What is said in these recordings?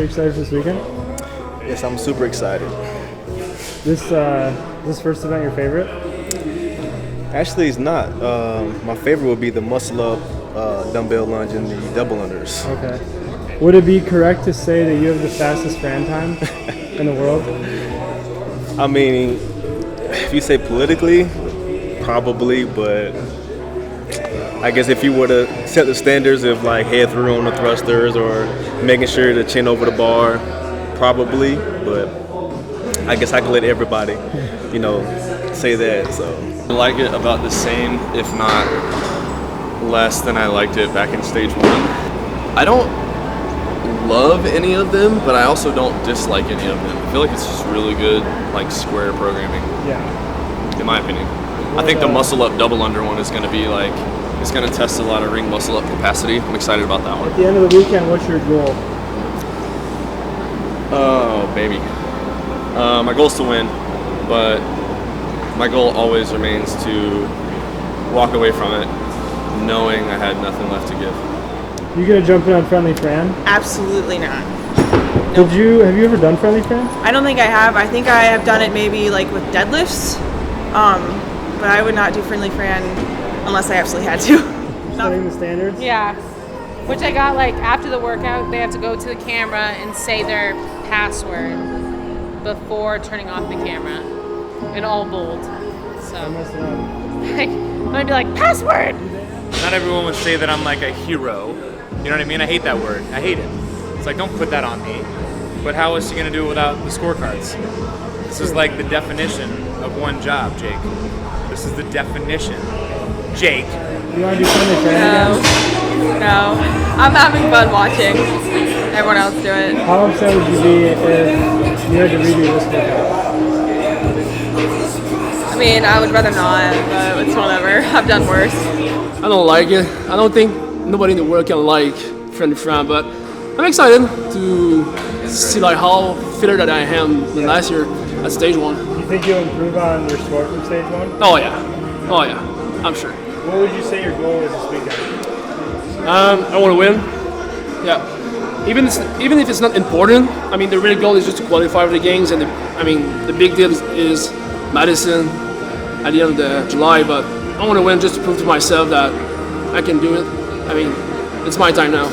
excited for this weekend? Yes, I'm super excited. This first event your favorite? Actually, it's not. My favorite would be the muscle up dumbbell lunge and the double unders. Okay. Would it be correct to say that you have the fastest Fran time in the world? I mean, if you say politically, probably, but I guess if you were to set the standards of like head through on the thrusters or making sure to chin over the bar, probably, but I guess I can let everybody, say that, so. I like it about the same, if not less than I liked it back in stage 1. I don't love any of them, but I also don't dislike any of them. I feel like it's just really good, like square programming. Yeah. In my opinion. I think the muscle up double under one is going to be like, it's going to test a lot of ring muscle up capacity. I'm excited about that one. At the end of the weekend, what's your goal? Oh, baby. My goal is to win, but my goal always remains to walk away from it knowing I had nothing left to give. You gonna jump in on Friendly Fran? Absolutely not. Nope. Have you ever done Friendly Fran? I don't think I have. I think I have done it maybe like with deadlifts, but I would not do Friendly Fran unless I absolutely had to. Setting the standards? Yeah. Which I got like after the workout, they have to go to the camera and say their password before turning off the camera in all bold. So I messed it up. like, I'm gonna be like, password! Not everyone would say that I'm like a hero. You know what I mean? I hate that word. I hate it. It's like, don't put that on me. But how is she gonna do it without the scorecards? This is like the definition of one job, Jake. This is the definition. Jake. You wanna do Friendly Fran again? No. I'm having fun watching everyone else do it. How upset would you be if you had to redo this workout? I mean, I would rather not, but it's whatever. I've done worse. I don't like it. I don't think nobody in the world can like Friendly Fran, but I'm excited to see like how fitter that I am than last year at stage 1. You think you'll improve on your score from stage 1? Oh yeah, I'm sure. What would you say your goal is this weekend? I want to win. Yeah. Even if it's not important, I mean the real goal is just to qualify for the games, and the big deal is Madison at the end of July. But I want to win just to prove to myself that I can do it. I mean, it's my time now.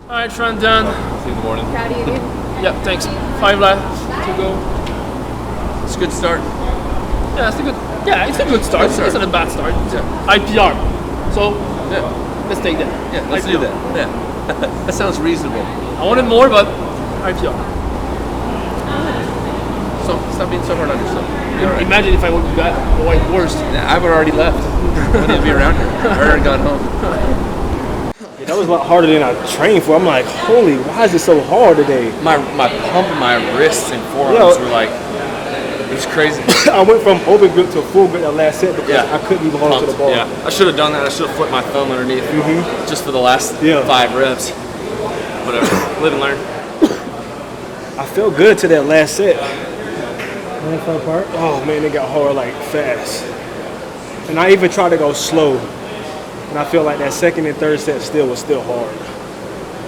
All right, Fran done. See you in the morning. Proud of you. Yeah, thanks. 5 left to go. It's a good start. Yeah, it's a good start. It's not a bad start. Yeah. IPR. So Yeah. let's take that. Yeah, let's do that. Yeah. That sounds reasonable. I wanted more, but IPR. So stop being so hard on yourself. You're all right. Imagine if I would got worse. Yeah, I would already left. Wouldn't even be around here. I already gone home. Yeah, that was a lot harder than I trained for. I'm like, holy, why is it so hard today? My pump, my wrists and forearms were like, it was crazy. I went from open grip to full grip that last set because I couldn't even hold on to the ball. Yeah, I should have done that. I should have flipped my thumb underneath just for the last 5 reps. Whatever. Live and learn. I felt good to that last set. And it fell apart? Oh man, it got hard like fast. And I even tried to go slow. And I feel like that second and third set was still hard.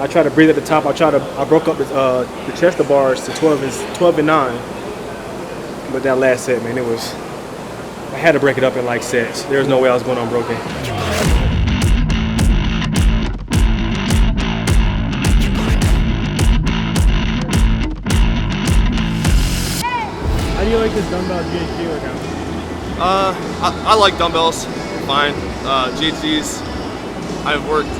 I tried to breathe at the top. I broke up the chest of bars to 12 and 9. But that last set, man, I had to break it up in like sets. There was no way I was going unbroken. How do you like this dumbbell GHD workout? I like dumbbells, fine. GHDs, I've worked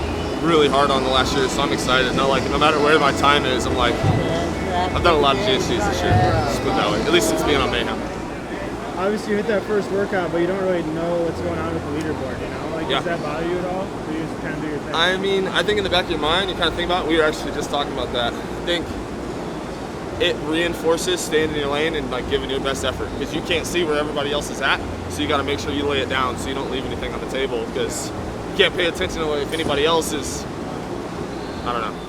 really hard on the last year, so I'm excited. No matter where my time is, I'm like, I've done a lot of GHDs this year. Just put it that way. At least since being on Mayhem. Obviously, you hit that first workout, but you don't really know what's going on with the leaderboard, you know? Like, does that bother you at all? Or you just kind of do your thing? I mean, I think in the back of your mind, you kind of think about it. We were actually just talking about that. I think it reinforces staying in your lane and like giving your best effort because you can't see where everybody else is at. So you got to make sure you lay it down so you don't leave anything on the table because you can't pay attention to if anybody else is, I don't know.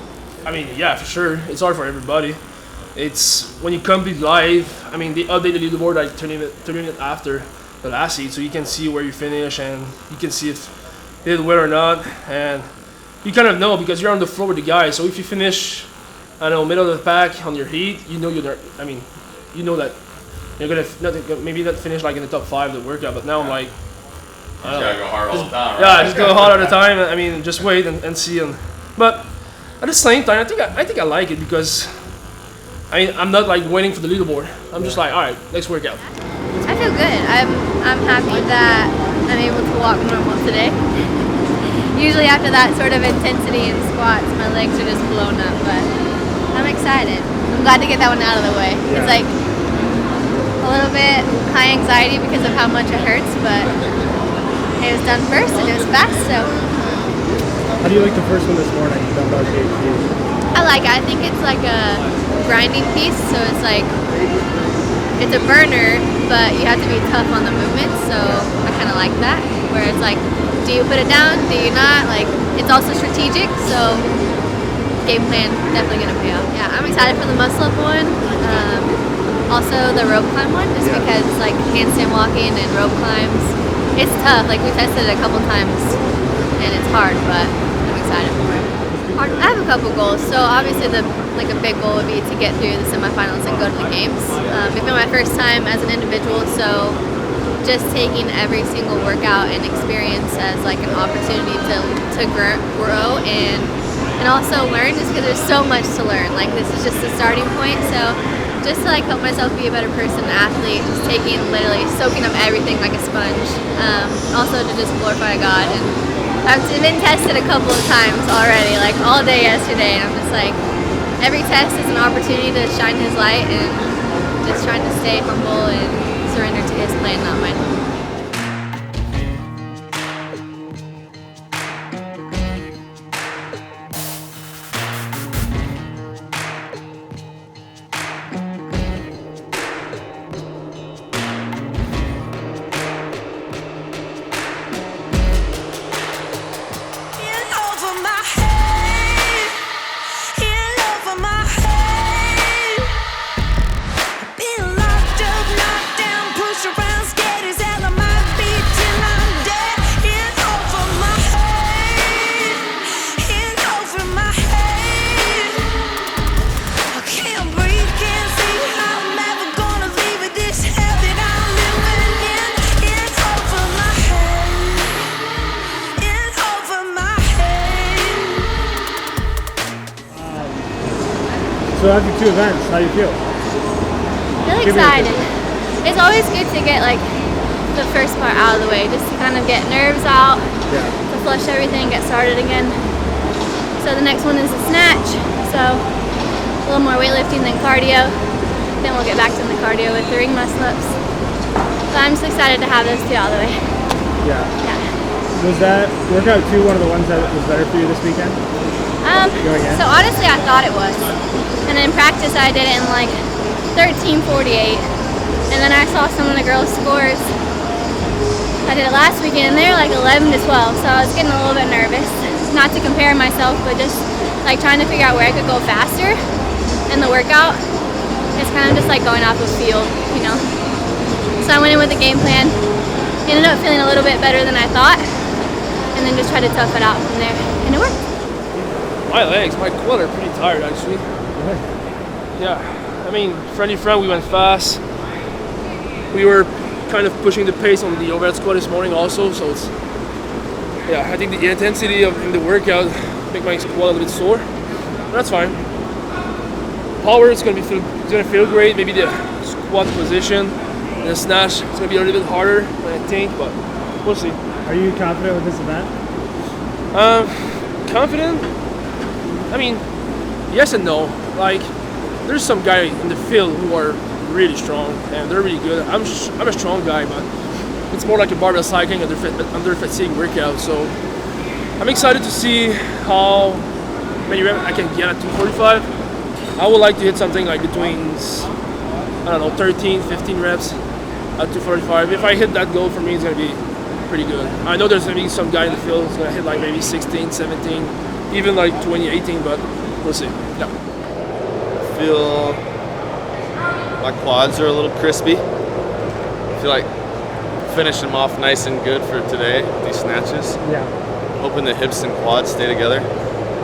I mean, yeah, for sure. It's hard for everybody. It's when you compete live. I mean, they update the leaderboard like 30 minutes after the last heat, so you can see where you finish and you can see if they did well or not. And you kind of know because you're on the floor with the guys. So if you finish, I don't know, middle of the pack on your heat, you know you're. I mean, you know that you're gonna maybe not finish like in the top 5 of the workout. But now I'm like, I don't know. Gotta go hard all the time. Yeah, just go hard all the time. I mean, just wait and see. But at the same time, I think I like it because. I'm not like waiting for the leaderboard. I'm just like, all right, next workout. I feel good. I'm happy that I'm able to walk normal today. Usually after that sort of intensity in squats, my legs are just blown up, but I'm excited. I'm glad to get that one out of the way. Yeah. It's like a little bit high anxiety because of how much it hurts, but it was done first and it was fast, so. How do you like the first one this morning, dumbbell GHD? I like it. I think it's like a grinding piece, so it's like it's a burner, but you have to be tough on the movement. So I kind of like that, where it's like, do you put it down? Do you not? Like it's also strategic, so game plan definitely gonna pay off. Yeah, I'm excited for the muscle up one. Also the rope climb one, just because like handstand walking and rope climbs, it's tough. Like we tested it a couple times, and it's hard, but I'm excited for it. I have a couple goals. So obviously a big goal would be to get through the semifinals and go to the games. It's been my first time as an individual, so just taking every single workout and experience as like an opportunity to grow and also learn, just because there's so much to learn. Like this is just the starting point. So just to like help myself be a better person, an athlete, just literally soaking up everything like a sponge. Also to just glorify God. And I've been tested a couple of times already, like all day yesterday, and I'm just like, every test is an opportunity to shine His light and just trying to stay humble and surrender to His plan, not mine. So after 2 events, how do you feel? Really excited. It's always good to get like the first part out of the way, just to kind of get nerves out, to flush everything, get started again. So the next one is the snatch. So a little more weightlifting than cardio. Then we'll get back to the cardio with the ring muscle ups. So I'm just excited to have those 2 out of the way. Yeah. Yeah. Was that workout 2 one of the ones that was better for you this weekend? So honestly, I thought it was. And in practice, I did it in like 13:48. And then I saw some of the girls' scores. I did it last weekend, and they were like 11 to 12. So I was getting a little bit nervous. Not to compare myself, but just like trying to figure out where I could go faster in the workout. It's kind of just like going off a field, you know. So I went in with a game plan. Ended up feeling a little bit better than I thought. And then just tried to tough it out from there. And it worked. My legs, my quad are pretty tired actually. Yeah, I mean, friendly front, we went fast. We were kind of pushing the pace on the overhead squat this morning also, so it's, yeah, I think the intensity in the workout make my squat a little bit sore, but that's fine. Power, it's gonna feel great. Maybe the squat position and the snatch, it's gonna be a little bit harder than I think, but we'll see. Are you confident with this event? confident? I mean, yes and no. Like, there's some guy in the field who are really strong and they're really good. I'm a strong guy, but it's more like a barbell cycling under fatigue workout. So I'm excited to see how many reps I can get at 245. I would like to hit something like between, I don't know, 13, 15 reps at 245. If I hit that goal, for me, it's going to be pretty good. I know there's going to be some guy in the field who's going to hit like maybe 16, 17, even like 20, 18, but we'll see. Yeah. I feel my quads are a little crispy. I feel like finishing them off nice and good for today with these snatches. Yeah. Hoping the hips and quads stay together.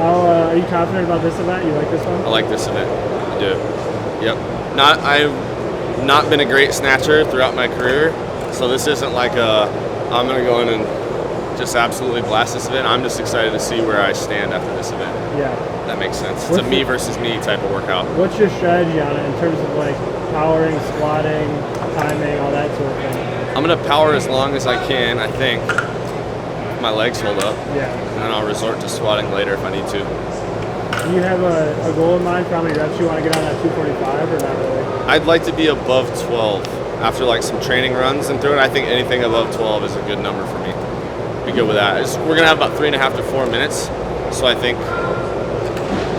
Are you confident about this event? You like this one? I like this event. I do. Yep. I've not been a great snatcher throughout my career, so this isn't like I'm gonna go in and just absolutely blast this event. I'm just excited to see where I stand after this event. Yeah. That makes sense. It's a me versus me type of workout. What's your strategy on it in terms of like powering, squatting, timing, all that sort of thing? I'm gonna power as long as I can, I think. My legs hold up. Yeah. And then I'll resort to squatting later if I need to. Do you have a goal in mind for how many reps you want to get on at 245 or not really? I'd like to be above 12 after like some training runs and through it. I think anything above 12 is a good number for me. Be good with that. We're gonna have about 3.5 to 4 minutes, so I think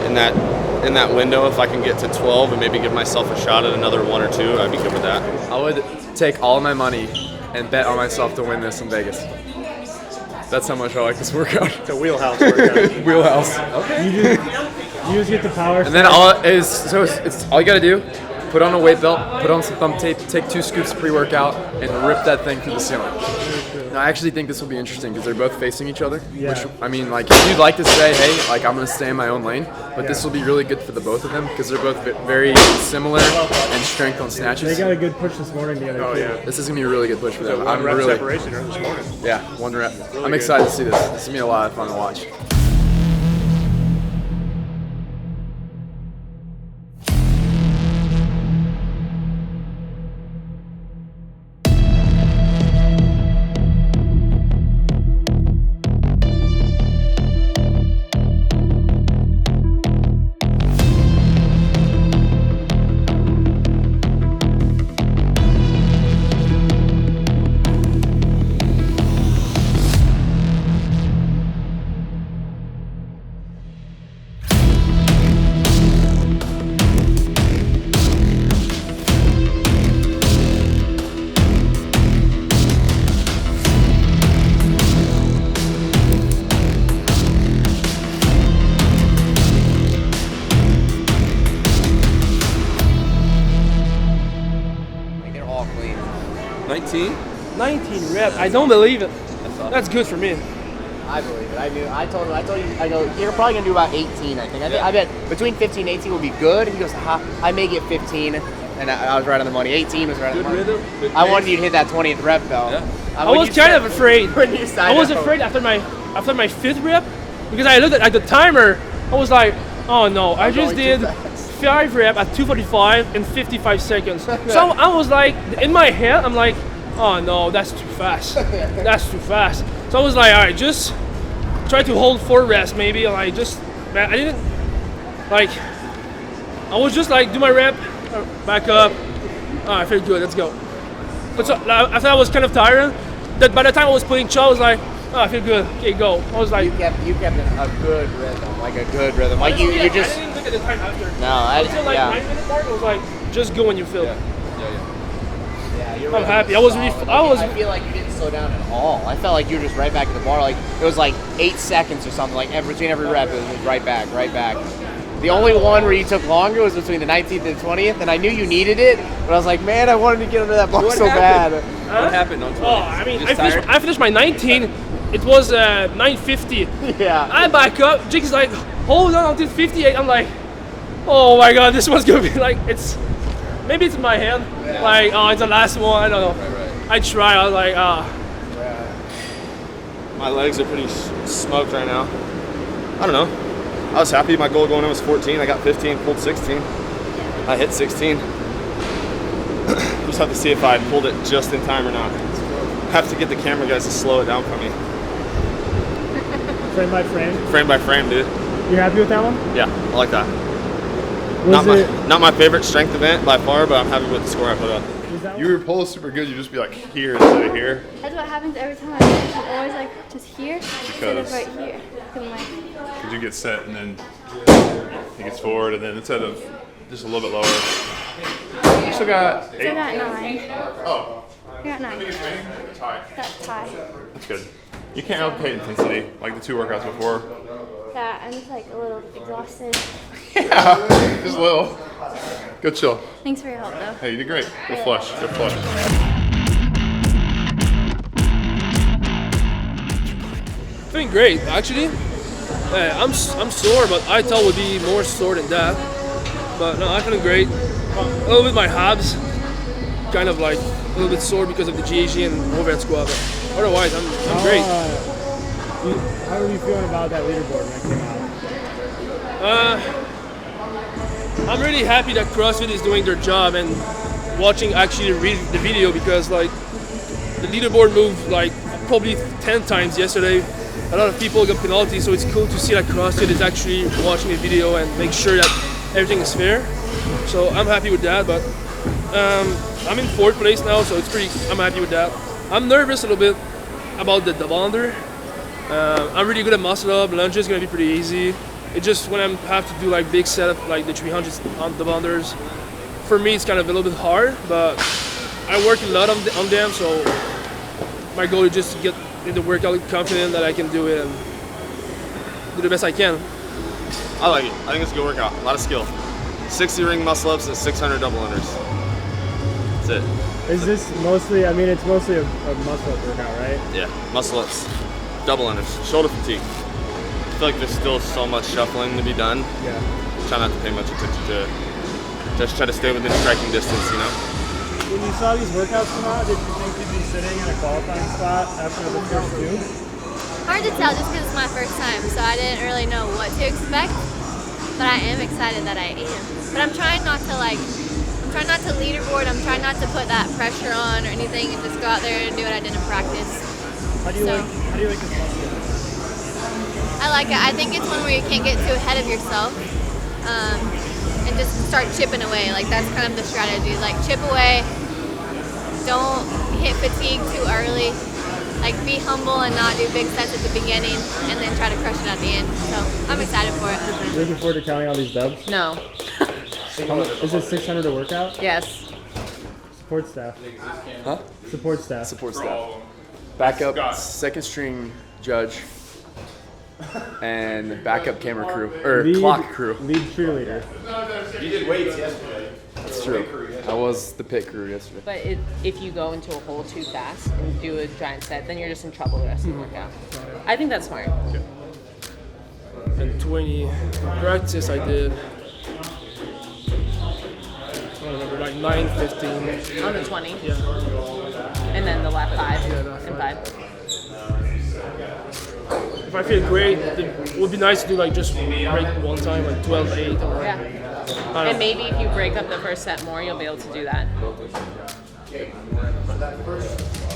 in that window, if I can get to 12 and maybe give myself a shot at another 1 or 2, I'd be good with that. I would take all of my money and bet on myself to win this in Vegas. That's how much I like this workout. It's a wheelhouse workout. Wheelhouse. Okay. You just get the power. And then it's all you gotta do. Put on a weight belt, put on some thumb tape, take 2 scoops pre-workout, and rip that thing through the ceiling. Now, I actually think this will be interesting because they're both facing each other. Yeah. Which, I mean, like, if you'd like to say, hey, like, I'm going to stay in my own lane, but this will be really good for the both of them because they're both very similar in strength on snatches. They got a good push this morning together. Oh, yeah. This is going to be a really good push for them. One rep separation this morning. Yeah, 1 rep. Really I'm excited to see this. This is going to be a lot of fun to watch. They're all clean. 19? 19 reps. I don't believe it. That's good for me. I believe it. I told you, I go, you're probably going to do about 18, I think. I bet between 15 and 18 will be good. He goes, I may get 15. And I was right on the money. 18 was right on the money. Good rhythm. I wanted you to hit that 20th rep, though. Yeah. I was kind of afraid. I was out. afraid after my 5th rep because I looked at the timer. I was like, oh no, I just did 5 reps at 2:45 in 55 seconds. So I was like, in my head, I'm like, oh no, that's too fast. That's too fast. So I was like, all right, just try to hold 4 reps maybe. Like I didn't like. I was just like do my rep, back up. Oh, I feel good. Let's go. But so after I was kind of tired. That by the time I was putting chow, I was like, oh, I feel good. Okay, go. I was like, You kept a good rhythm, like a good rhythm. Like you just. I didn't look at the time after. No, Until like 9-minute mark, I was like, just go when you feel. Yeah, you're I'm happy. I was really. I feel like you didn't slow down at all. I felt like you were just right back at the bar. Like it was like 8 seconds or something. Like between every rep, it was right back. The only one where you took longer was between the 19th and 20th, and I knew you needed it, but I was like, man, I wanted to get under that bar so bad. What happened on 20? Oh, I mean, I finished my 19. It was 9:50. Yeah. I back up. Jake is like, hold on until 58. I'm like, oh my god, this one's gonna be like, maybe it's in my head. Yeah. Like, oh, it's the last one. I don't know. Right. I try. I was like, My legs are pretty smoked right now. I don't know. I was happy. My goal going in was 14. I got 15, pulled 16. I hit 16. Just have to see if I pulled it just in time or not. Have to get the camera guys to slow it down for me. Frame by frame? Frame by frame, dude. You happy with that one? Yeah, I like that. Was Not my favorite strength event by far, but I'm happy with the score I put up. Your pull is super good. You just be like here instead of here. That's what happens every time. I'm always like just here instead of right here. Because you get set and then he gets forward, and then instead of just a little bit lower. You still got 8? Still got 9. Oh. I got 9. Tie. That's tie. That's good. You can't replicate intensity like the 2 workouts before. Yeah, I'm just like a little exhausted. Yeah, just a little. Go chill. Thanks for your help, though. Hey, you did great. Go flush. Go flush. Feeling great, actually. I'm sore, but I thought would be more sore than that. But no, I'm feeling great. A little bit my abs, kind of like a little bit sore because of the GHG and overhead squat. But otherwise, I'm great. How are you feeling about that leaderboard when it came out? I'm really happy that CrossFit is doing their job and watching actually the video, because like the leaderboard moved like probably 10 times yesterday. A lot of people got penalties, so it's cool to see that CrossFit is actually watching the video and make sure that everything is fair. So I'm happy with that, but I'm in 4th place now, so I'm happy with that. I'm nervous a little bit about the double under. I'm really good at muscle up. Lunge is gonna be pretty easy. It's just when I have to do like big setup, like the 300s on double unders, for me it's kind of a little bit hard, but I work a lot on them, so my goal is just to get in the workout confident that I can do it and do the best I can. I like it. I think it's a good workout. A lot of skill. 60 ring muscle ups and 600 double unders. That's it. Is this mostly, I mean, it's mostly a muscle up workout, right? Yeah, muscle ups, double unders, shoulder fatigue. I feel like there's still so much shuffling to be done. Yeah. Try not to pay much attention to it. Just try to stay within striking distance, you know? When you saw these workouts come out, did you think you'd be sitting in a qualifying spot after the first 2? Hard to tell just because it's my first time, so I didn't really know what to expect. But I am excited that I am. But I'm trying not to leaderboard. I'm trying not to put that pressure on or anything, and just go out there and do what I did in practice. How do you like this muscle? I like it. I think it's one where you can't get too ahead of yourself, and just start chipping away. Like that's kind of the strategy. Like chip away. Don't hit fatigue too early. Like be humble and not do big sets at the beginning, and then try to crush it at the end. So I'm excited for it. Looking forward to counting all these dubs? No. Is it 600 a workout? Yes. Support staff. Huh? Support staff. Support staff. Backup second string judge and backup camera crew or clock crew. Lead cheerleader. You did weights yesterday. That's true. I was the pit crew yesterday. But if you go into a hole too fast and do a giant set, then you're just in trouble the rest of the workout. I think that's smart. And 20 practice I did. I don't remember, like 9:15. On the 20? Yeah. And then the left 5 Yeah, and 5. If I feel great, it would be nice to do like just break one time, like 12-8 or. Yeah. And maybe if you break up the first set more, you'll be able to do that.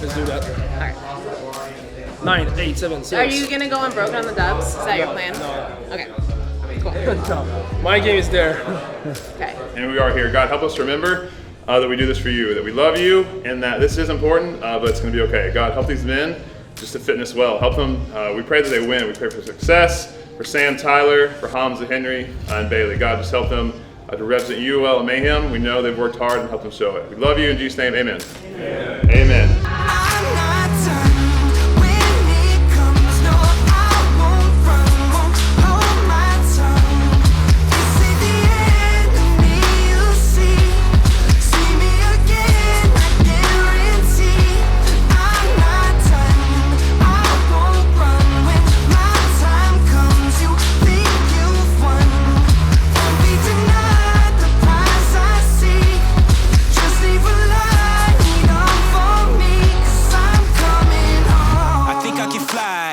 Let's do that. All right. 9, 8, 7, 6. Are you gonna go unbroken on the dubs? Is that your plan? No. Okay. Cool. My game is there. Okay. And we are here. God, help us to remember that we do this for you, that we love you, and that this is important, but it's going to be okay. God, help these men just to fitness well. Help them. We pray that they win. We pray for success, for Sam, Tyler, for Hamza, Henry, and Bailey. God, just help them to represent you well at Mayhem. We know they've worked hard and help them show it. We love you. In Jesus' name, amen. Amen. Amen.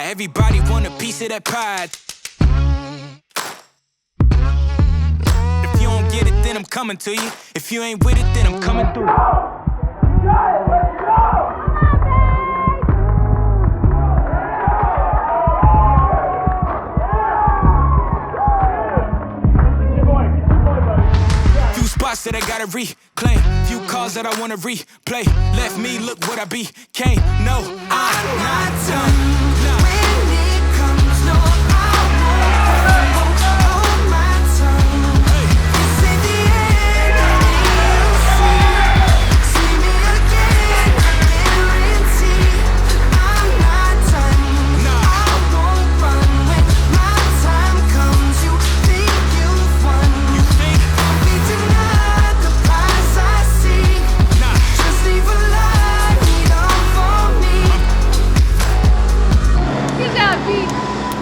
Everybody want a piece of that pie. If you don't get it, then I'm coming to you. If you ain't with it, then I'm coming through. spots that I gotta reclaim. Few calls that I wanna replay. Left me, look what I became. No, I'm not done. When it comes, no, I won't hold my tongue. This ain't the end, you'll see me again. Guarantee I'm not done. I won't run when my time comes. You think you've won? You think? Don't be denied the prize I see. Nah. Just leave a light on for me. You got beat.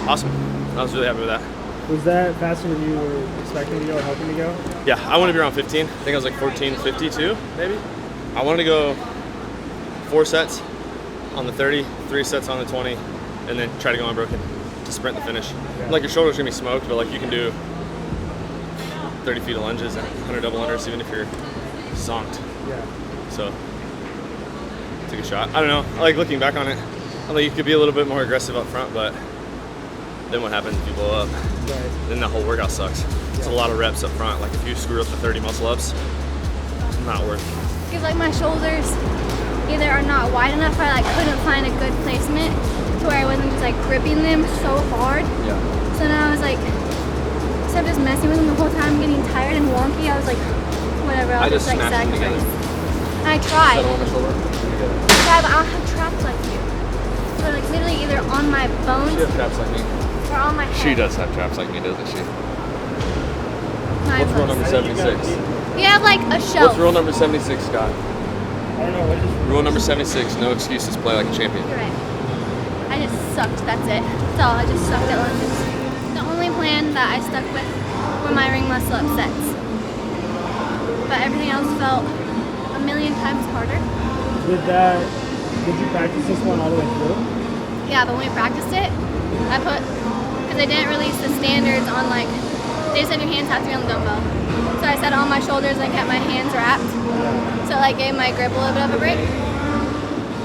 Awesome. I was really happy with that. Was that faster than you were expecting to go or hoping to go? Yeah, I wanted to be around 15. I think I was like 14:52, maybe. I wanted to go 4 sets on the 30, 3 sets on the 20, and then try to go unbroken to sprint the finish. Yeah. Like your shoulder's gonna be smoked, but like you can do 30 feet of lunges and 100 double unders even if you're zonked. Yeah. So, take a shot. I don't know. I like looking back on it. I think you could be a little bit more aggressive up front, but then what happens if you blow up? Right. Then the whole workout sucks. It's a lot of reps up front. Like if you screw up the 30 muscle ups, not worth it. Because like my shoulders either are not wide enough or I like couldn't find a good placement to where I wasn't just like gripping them so hard. Yeah. So now I was like, instead of just messing with them the whole time, getting tired and wonky, I was like, whatever, I'll just like snapped them sacrifice. together. I tried. Settle on my shoulder. Yeah, but I don't have traps like you. So like literally either on my bones She has traps like me. or on my head. She does have traps like me, doesn't she? Mine What's rule was. number 76? You have like a shelf. What's rule number 76, Scott? I don't know what is. Rule number 76, no excuses, play like a champion. You're right. I just sucked, that's it. That's all, I just sucked at lunges. The only plan that I stuck with were my ring muscle up sets. But everything else felt a million times harder. Did you practice this one all the way through? Yeah, but when we practiced it, because they didn't release the standards on like, they said your hands have to be on the dumbbell. So I set it on my shoulders and kept my hands wrapped. So it like gave my grip a little bit of a break.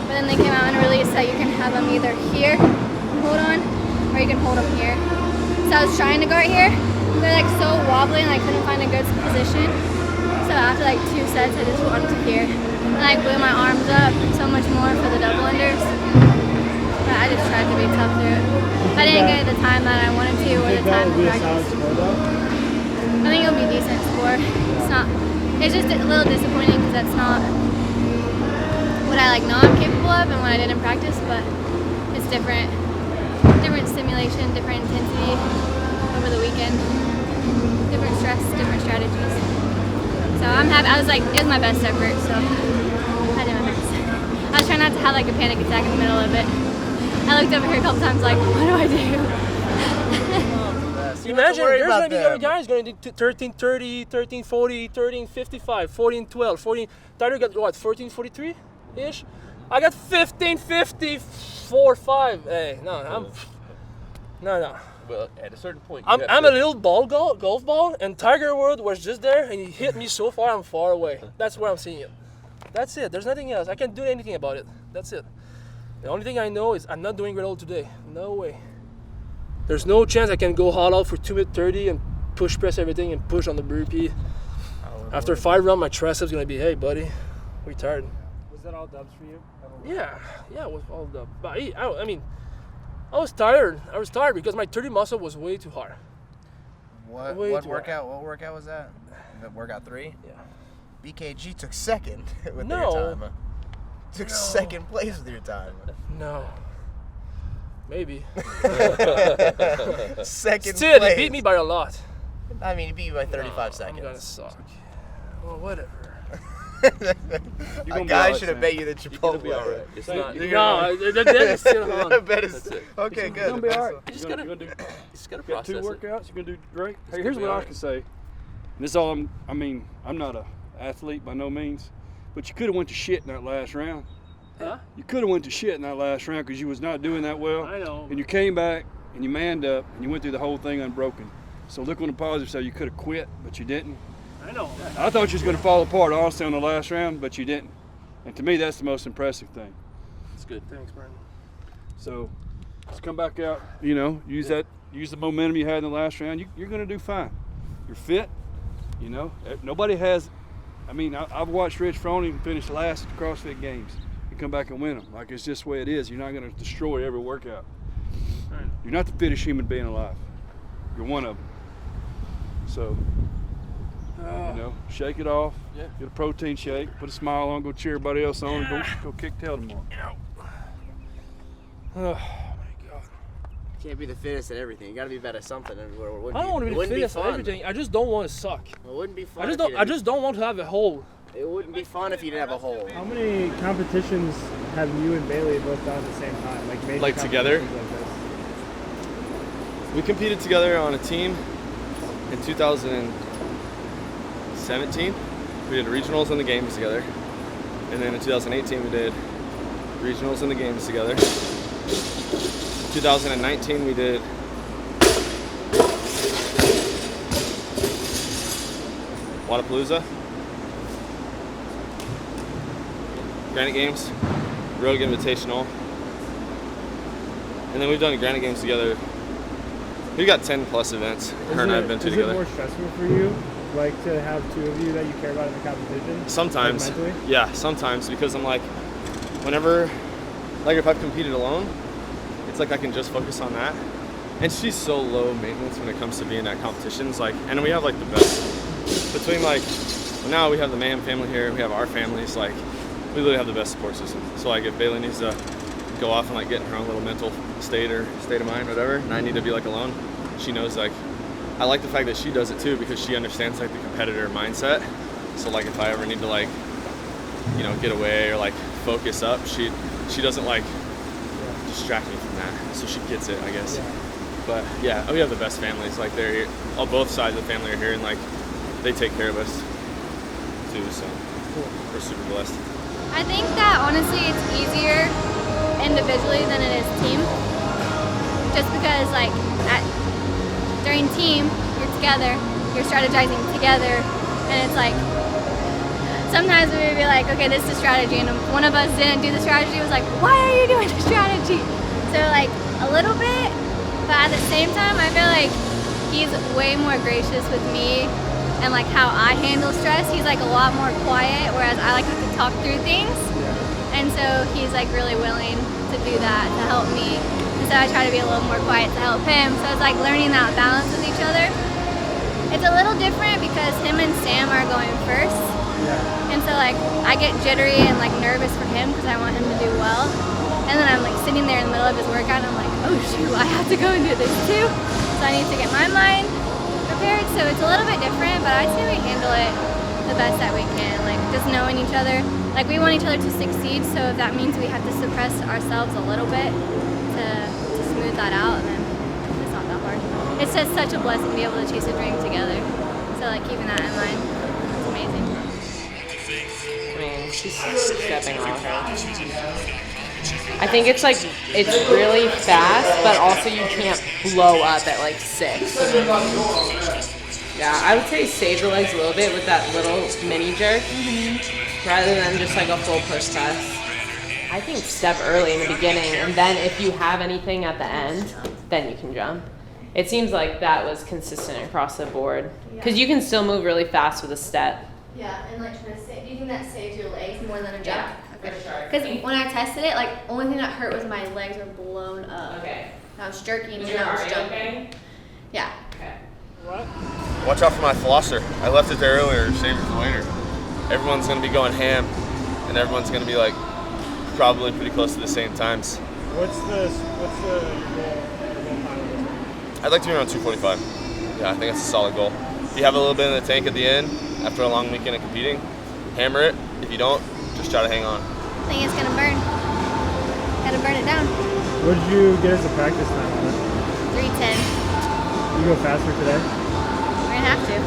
But then they came out and released that you can have them either here, hold on, or you can hold them here. So I was trying to go right here. They're like so wobbly and I couldn't find a good position. So after like 2 sets, I just wanted to here. And I blew my arms up so much more for the double unders. But I just tried to be tough through it. I didn't get the time that I wanted to or the time to practice. I think it'll be a decent score. It's just a little disappointing because that's not what I like know I'm capable of and what I did in practice, but it's different stimulation, different intensity over the weekend, different stress, different strategies. So I'm happy. I was like, it was my best effort, so I did my best. I was trying not to have like a panic attack in the middle of it. I looked over here a couple times like, what do I do? Imagine there's going to be other guys going to do 13:30, 13:40, 13:55, 14:12, 14. Tyler got what, 14:43-ish? I got 15:54.5. Hey, no. Well, at a certain point, I'm a little golf ball, and Tiger Woods was just there, and he hit me so far, I'm far away. That's where I'm seeing it. That's it. There's nothing else. I can't do anything about it. That's it. The only thing I know is I'm not doing great all today. No way. There's no chance I can go all out for 2 minutes 30 and push press everything and push on the burpee. After 5 rounds, my triceps gonna be, hey buddy, we're tired. Was that all dubs for you? Yeah, it was all dubs. But I mean, I was tired. I was tired because my 30 muscle was way too hard. What workout? What workout was that? Workout 3? Yeah. BKG took second with No. your time. Took second place with your time. No. Maybe. Second Still, place. he beat me by a lot. I mean, he beat you by 35 seconds. I'm gonna suck. Well, whatever. A guy should have bet you the Chipotle. You're gonna be all right. It's not. The bet is still on. The bet is That's it. okay. Good. You're gonna be all right. You just gotta Got 2 process it. workouts. You're gonna do great. Hey, gonna here's be what all I right. can say. This is all I'm not a athlete by no means, but you could have went to shit in that last round. Huh? You could have went to shit in that last round because you was not doing that well. I know. And you came back and you manned up and you went through the whole thing unbroken. So look on the positive side. You could have quit, but you didn't. I know. I thought you was going to fall apart honestly on the last round, but you didn't. And to me, that's the most impressive thing. It's good. Thanks, Brandon. So let's come back out. Use the momentum you had in the last round. You're going to do fine. You're fit. Nobody has I mean, I've watched Rich Froning finish last at the CrossFit Games and come back and win them. Like, it's just the way it is. You're not going to destroy every workout. You're not the fittest human being alive. You're one of them. So, shake it off. Yeah. Get a protein shake. Put a smile on. Go cheer everybody else on. And go kick tail tomorrow. Oh. You can't be the fittest at everything. You got to be better at something. I don't want to be the fittest at everything. I just don't want to suck. It wouldn't be fun. I just don't want to have a hole. It wouldn't be fun if you didn't have a hole. How many competitions have you and Bailey both done at the same time? Like together? Like this? We competed together on a team in 2017. We did regionals and the games together. And then in 2018 we did regionals and the games together. 2019 we did Wadapalooza, Granite Games, Rogue Invitational, and then we've done Granite Games together. We've got 10 plus events her and I have been to together. Is it more stressful for you, like to have two of you that you care about in the competition? Sometimes, like mentally? Yeah, sometimes, because I'm like, whenever, like if I've competed alone, it's like I can just focus on that. And she's so low maintenance when it comes to being at competitions. Like, and we have like the best between like, now we have the Mayhem family here, we have our families, like we literally have the best support system. So like if Bailey needs to go off and like get in her own little mental state or state of mind, whatever, and I need to be like alone, she knows like, I like the fact that she does it too because she understands like the competitor mindset. So like if I ever need to like, you know, get away or like focus up, she doesn't like distract me from that, so she gets it, I guess. Yeah. But yeah, we have the best families. Like they're here, on both sides of the family are here, and like they take care of us too. So we're super blessed. I think that honestly, it's easier individually than it is team. Just because like during team, you're together, you're strategizing together, and it's like sometimes we would be like, okay, this is a strategy, and if one of us didn't do the strategy, it was like, why are you doing the strategy? So like a little bit, but at the same time, I feel like he's way more gracious with me and like how I handle stress. He's like a lot more quiet, whereas I like have to talk through things. And so he's like really willing to do that to help me. And so I try to be a little more quiet to help him. So it's like learning that balance with each other. It's a little different because him and Sam are going first. Yeah. And so like I get jittery and like nervous for him because I want him to do well. And then I'm like sitting there in the middle of his workout and I'm like, oh shoot, I have to go and do this too. So I need to get my mind prepared. So it's a little bit different, but I'd say we handle it the best that we can. Like just knowing each other. Like we want each other to succeed, so if that means we have to suppress ourselves a little bit to smooth that out, then it's not that hard. It's just such a blessing to be able to chase a dream together. So like keeping that in mind, it's amazing. I mean, she's stepping off. I think it's like, it's really fast, but also you can't blow up at like 6. Yeah, I would say save the legs a little bit with that little mini jerk, rather than just like a full push press. I think step early in the beginning, and then if you have anything at the end, then you can jump. It seems like that was consistent across the board, because you can still move really fast with a step. Yeah, and like trying to save, do you think that saves your legs more than a jump? Yeah, for sure. Because when I tested it, like only thing that hurt was my legs were blown up. Okay. I was jerking and I was jumping. Okay? Yeah. Okay. What? Watch out for my flosser. I left it there earlier, saved it for later. Everyone's gonna be going ham, and everyone's gonna be like probably pretty close to the same times. What's the goal time? I'd like to be around 245. Yeah, I think that's a solid goal. If you have a little bit in the tank at the end, after a long weekend of competing, hammer it. If you don't, just try to hang on. I think it's gonna burn. Gotta burn it down. What did you get as a practice time on it? 3:10. You go faster today? We're gonna have to.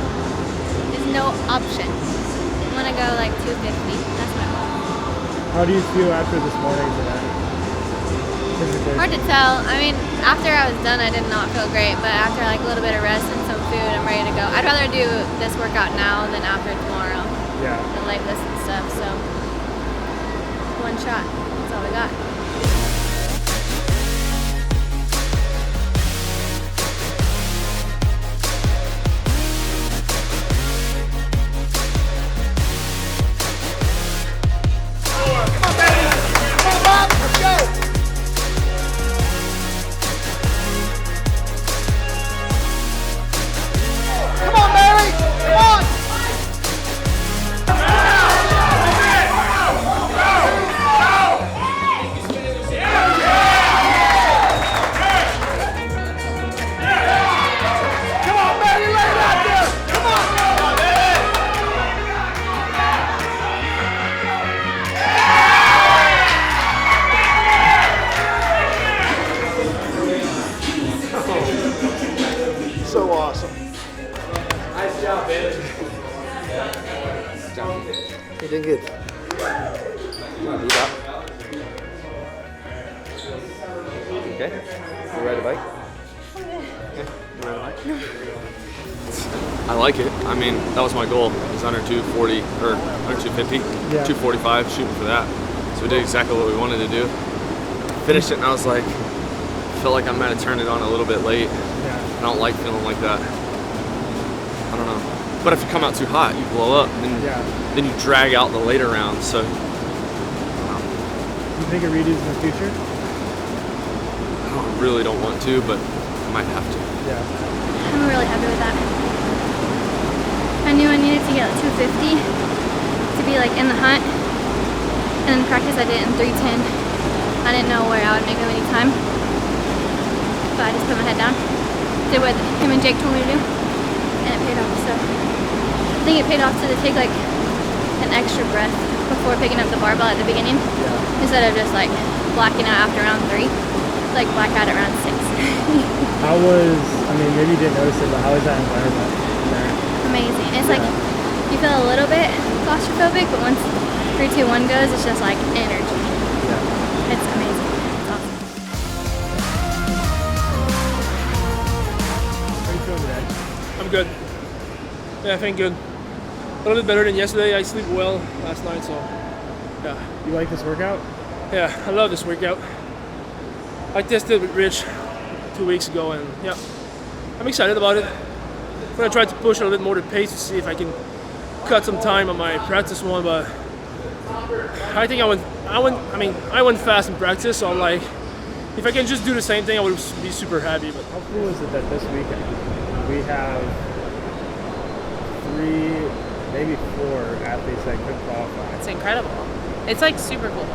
There's no option. I'm gonna go like 250. That's my goal. How do you feel after this morning's event? Physically? Hard to tell. I mean, after I was done, I did not feel great, but after like a little bit of rest and some food, I'm ready to go. I'd rather do this workout now than after tomorrow. Yeah. The leg list and stuff, so one shot. That's all we got. You're doing good. Come on, beat up. Okay. You ride a bike? Okay. You ride a bike? I like it. I mean, that was my goal. It was under 240 or under 250, 245, shooting for that. So we did exactly what we wanted to do. Finished it, and I was like, felt like I might have turned it on a little bit late. I don't like feeling like that. I don't know. But if you come out too hot, you blow up, and then you drag out the later rounds. So, you think of redos in the future? I really don't want to, but I might have to. Yeah. I'm really happy with that. I knew I needed to get 250 to be like in the hunt, and in practice I did it in 310. I didn't know where I would make it any time, but I just put my head down, did what him and Jake told me to do, and it paid off. So I think it paid off to take like an extra breath before picking up the barbell at the beginning, instead of just like blacking out after round 3, like black out at round 6. How was, I mean, maybe you didn't notice it, but how was that environment there? Amazing. It's like you feel a little bit claustrophobic, but once 3, 2, 1 goes, it's just like energy. It's amazing. It's awesome. How are you feeling today? I'm good. Yeah, I think good. A little bit better than yesterday. I sleep well last night, so yeah. You like this workout? Yeah, I love this workout. I tested with Rich 2 weeks ago, and yeah, I'm excited about it. I'm gonna try to push a little bit more the pace to see if I can cut some time on my practice one, but I think I went fast in practice, so I'm like, if I can just do the same thing, I would be super happy. But how cool is it that this weekend we have 3, maybe 4 athletes that could qualify? It's incredible. It's like super cool.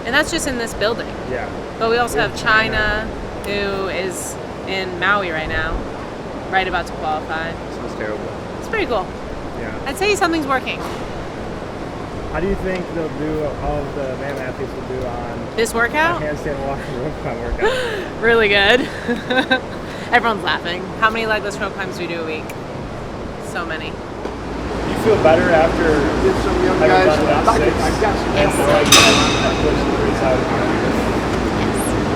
And that's just in this building. Yeah. But we also have China, who is in Maui right now, right about to qualify. Sounds terrible. It's pretty cool. Yeah. I'd say something's working. How do you think they'll do, how the Mayhem Athletes will do on this workout? Handstand walk rope climb workout? Really good. Everyone's laughing. How many legless rope climbs do we do a week? So many. You feel better after having done about 6? Yes.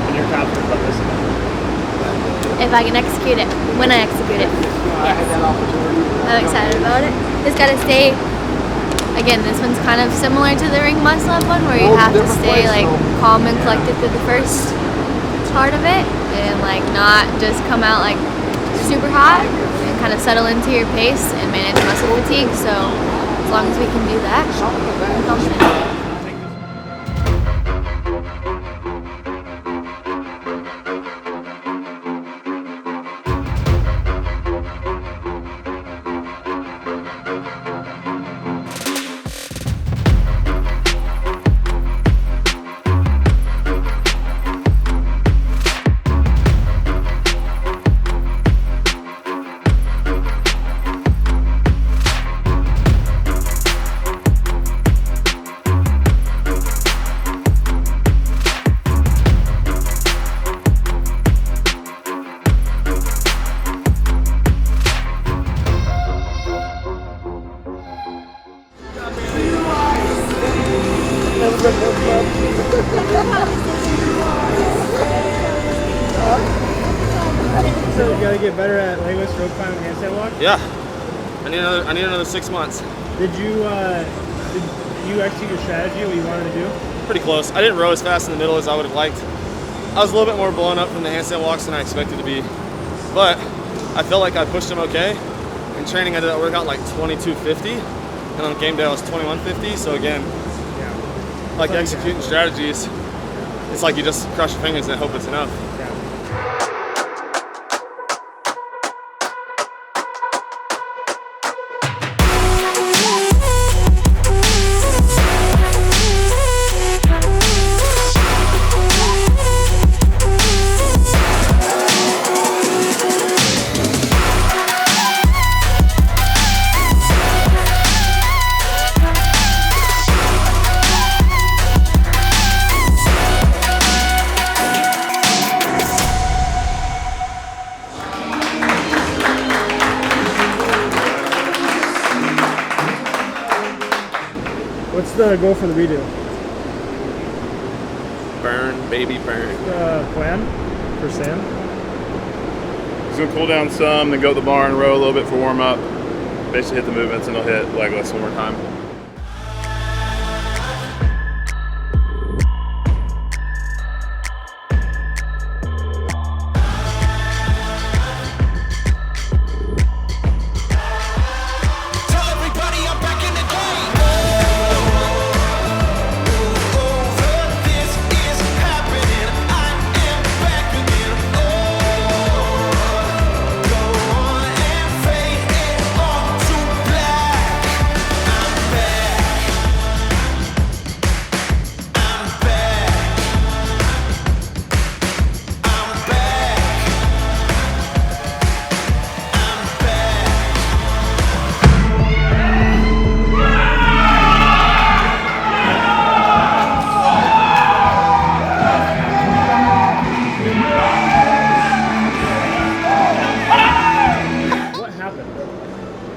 And you're confident about this again? If I can execute it, when I execute it. Yes. I'm excited about it. Just gotta stay. Again, this one's kind of similar to the ring muscle up one, where you have to stay like calm and collected through the first part of it, and like not just come out like super hot, and kind of settle into your pace and manage muscle fatigue. So as long as we can do that, I'm confident. So you gotta get better at legless rope climb and handstand walk? Yeah. I need another 6 months. Did you execute your strategy, what you wanted to do? Pretty close. I didn't row as fast in the middle as I would have liked. I was a little bit more blown up from the handstand walks than I expected to be. But I felt like I pushed them okay. In training, I did that workout like 22:50, and on game day I was 21:50. So again, like executing strategies, it's like you just cross your fingers and hope it's enough. What's the goal for the redo? Burn, baby, burn. Plan for Sam? He's gonna cool down some, then go to the barn, row a little bit for warm up. Basically hit the movements, and he'll hit legless one more time.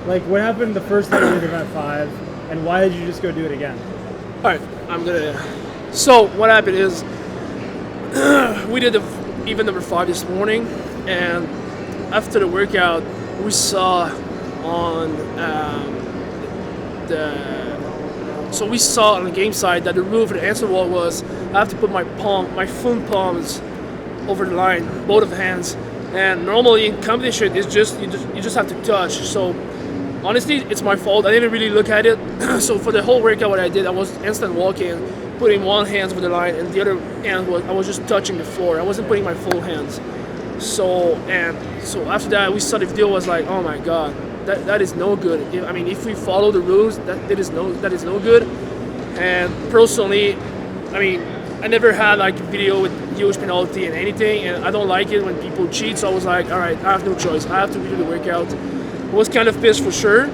Like, what happened the first time you did event 5, and why did you just go do it again? All right, I'm gonna. So what happened is, we did the event number 5 this morning, and after the workout, we saw on we saw on the game side that the rule for the answer wall was I have to put my full palms over the line, both of the hands. And normally in competition, it's just you just have to touch. So honestly, it's my fault. I didn't really look at it. So for the whole workout, what I did, I was instant walking, putting one hand over the line, and the other hand I was just touching the floor. I wasn't putting my full hands. So after that, we saw the video, was like, oh my god, that is no good. I mean, if we follow the rules, that is no good. And personally, I mean, I never had like a video with huge penalty and anything, and I don't like it when people cheat. So I was like, all right, I have no choice. I have to redo the workout. I was kind of pissed for sure.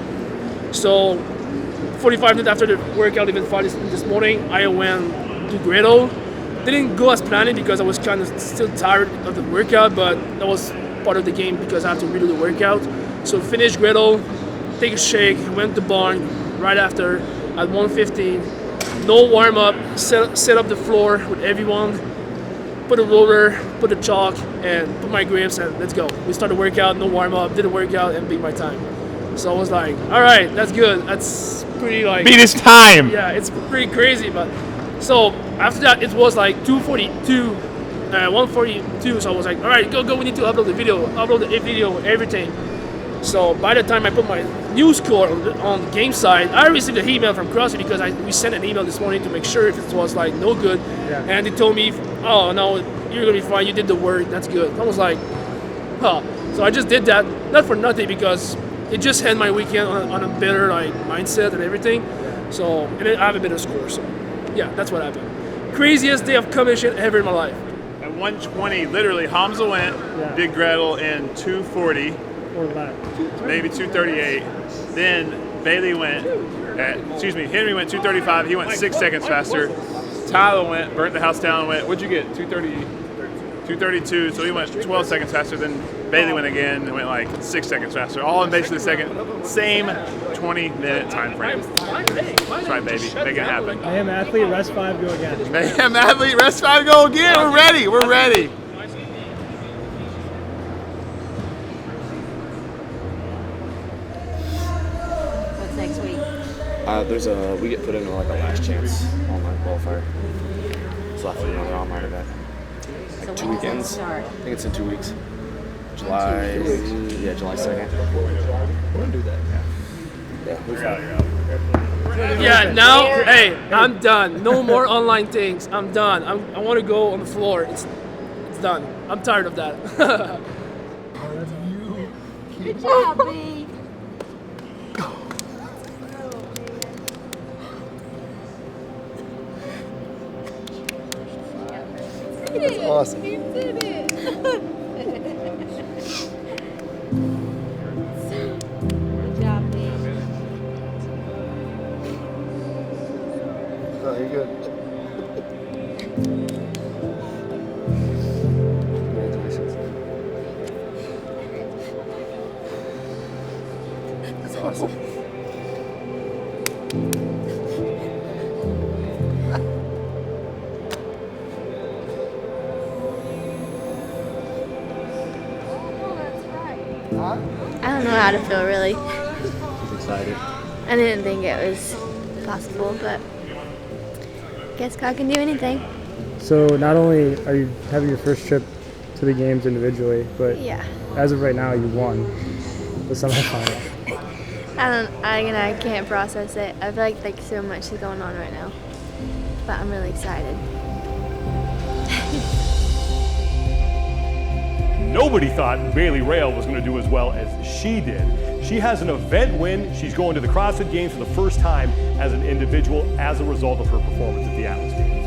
So 45 minutes after the workout, even this morning, I went to Gretel. Didn't go as planned because I was kind of still tired of the workout, but that was part of the game because I have to redo the workout. So finished Gretel, take a shake, went to barn right after at 1:15. No warm up, set up the floor with everyone, put a roller, put the chalk, and put my grips, and let's go. We started the workout, no warm up, did the workout, and beat my time. So I was like, all right, that's good. That's pretty like beat his time. Yeah, it's pretty crazy. But so after that, it was like 1:42. So I was like, all right, go. We need to upload the video, everything. So by the time I put my new score on the game side, I received an email from Crossfit because we sent an email this morning to make sure if it was like no good. Yeah. And they told me, oh no, you're gonna be fine. You did the work. That's good. I was like, huh. So I just did that, not for nothing, because it just had my weekend on a better like mindset and everything. So and then I have a better score. So yeah, that's what happened. Craziest day of competition ever in my life. At 1:20, literally, Hamza went, did Gretel in 2:40. Or less. Maybe 2:38. Then Henry went 2:35. He went 6 seconds faster. Tyler went, burnt the house down, went, what'd you get? 2:32. So he went 12 seconds faster. Then Bailey went again and went like 6 seconds faster. All in basically the same 20-minute time frame. That's right, baby. Make it happen. Mayhem Athlete, rest 5, go again. Mayhem Athlete, rest 5, go again. We're ready. We're ready. Next week. We get put into like a last chance online qualifier. So after another online event. Like 2 weekends. I think it's in 2 weeks. July 2nd. We're gonna do that. Yeah, now, hey, I'm done. No more online things. I'm done. I want to go on the floor. It's done. I'm tired of that. Good job, babe. That's awesome. You did it. Good job, babe. Oh, you're good. Congratulations. That's awesome. I don't know how to feel really. She's excited. I didn't think it was possible, but I guess God can do anything. So not only are you having your first trip to the games individually, but Yeah. as of right now, you won the semifinal. I can't process it. I feel like so much is going on right now, but I'm really excited. Nobody thought Bailey Rail was going to do as well as she did. She has an event win. She's going to the CrossFit Games for the first time as an individual as a result of her performance at the Atlas Games.